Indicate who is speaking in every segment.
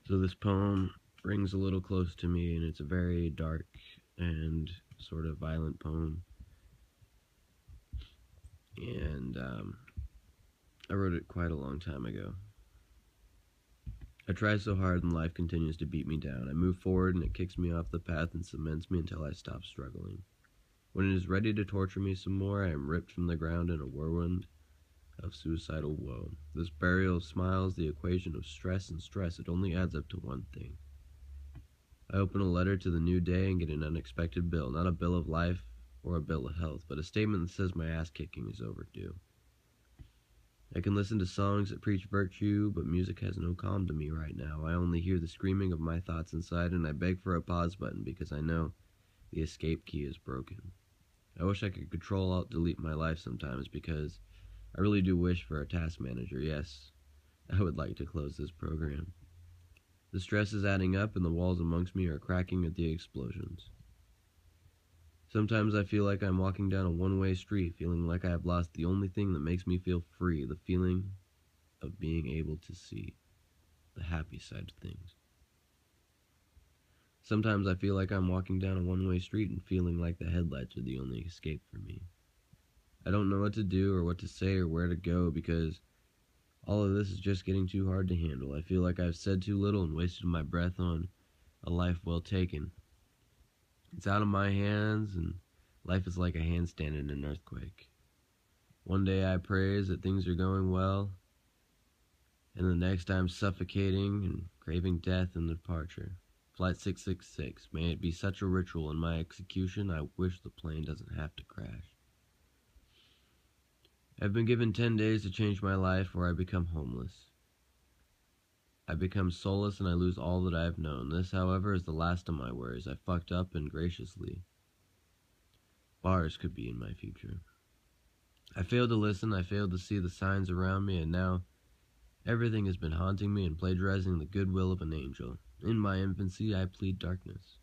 Speaker 1: So this poem rings a little close to me, and it's a very dark and sort of violent poem. And I wrote it quite a long time ago. I try so hard and life continues to beat me down. I move forward and it kicks me off the path and cements me until I stop struggling. When it is ready to torture me some more, I am ripped from the ground in a whirlwind of suicidal woe. This burial of smiles, the equation of stress and stress, it only adds up to one thing. I open a letter to the new day and get an unexpected bill, not a bill of life or a bill of health, but a statement that says my ass kicking is overdue. I can listen to songs that preach virtue, but music has no calm to me right now. I only hear the screaming of my thoughts inside, and I beg for a pause button because I know the escape key is broken. I wish I could Control-Alt-Delete my life sometimes because I really do wish for a task manager. Yes, I would like to close this program. The stress is adding up and the walls amongst me are cracking at the explosions. Sometimes I feel like I'm walking down a one-way street, feeling like I have lost the only thing that makes me feel free, the feeling of being able to see the happy side of things. Sometimes I feel like I'm walking down a one-way street and feeling like the headlights are the only escape for me. I don't know what to do or what to say or where to go because all of this is just getting too hard to handle. I feel like I've said too little and wasted my breath on a life well taken. It's out of my hands, and life is like a handstand in an earthquake. One day I praise that things are going well, and the next I'm suffocating and craving death and departure. Flight 666, may it be such a ritual in my execution, I wish the plane doesn't have to crash. I've been given 10 days to change my life or I become homeless. I become soulless and I lose all that I have known. This, however, is the last of my worries. I fucked up and graciously. Bars could be in my future. I failed to listen, I failed to see the signs around me, and now everything has been haunting me and plagiarizing the goodwill of an angel. In my infancy, I plead darkness.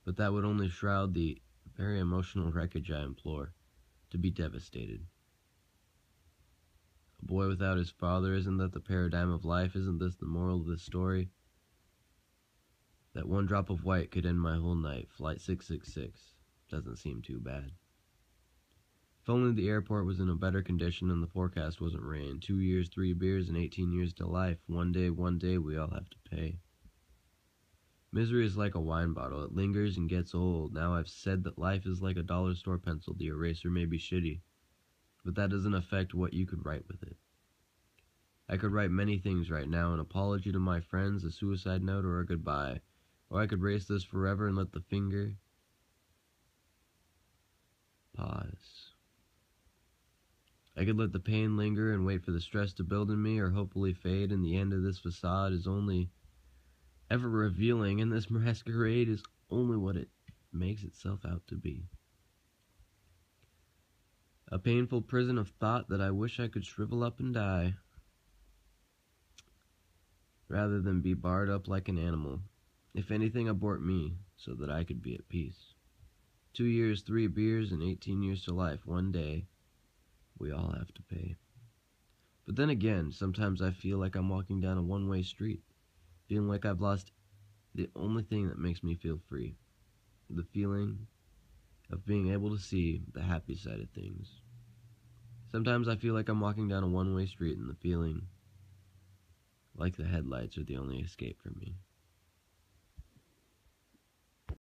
Speaker 1: But that would only shroud the very emotional wreckage I implore, to be devastated. A boy without his father, isn't that the paradigm of life? Isn't this the moral of this story? That one drop of white could end my whole night. Flight 666 doesn't seem too bad. If only the airport was in a better condition and the forecast wasn't rain. 2 years, 3 beers, and 18 years to life. One day, we all have to pay. Misery is like a wine bottle. It lingers and gets old. Now I've said that life is like a dollar store pencil. The eraser may be shitty, but that doesn't affect what you could write with it. I could write many things right now, an apology to my friends, a suicide note, or a goodbye. Or I could erase this forever and let the finger pause. I could let the pain linger and wait for the stress to build in me, or hopefully fade, and the end of this facade is only ever revealing, and this masquerade is only what it makes itself out to be. A painful prison of thought that I wish I could shrivel up and die, rather than be barred up like an animal. If anything, abort me, so that I could be at peace. 2 years, 3 beers, and 18 years to life. One day, we all have to pay. But then again, sometimes I feel like I'm walking down a one-way street, feeling like I've lost the only thing that makes me feel free. The feeling of being able to see the happy side of things. Sometimes I feel like I'm walking down a one-way street and the feeling like the headlights are the only escape for me.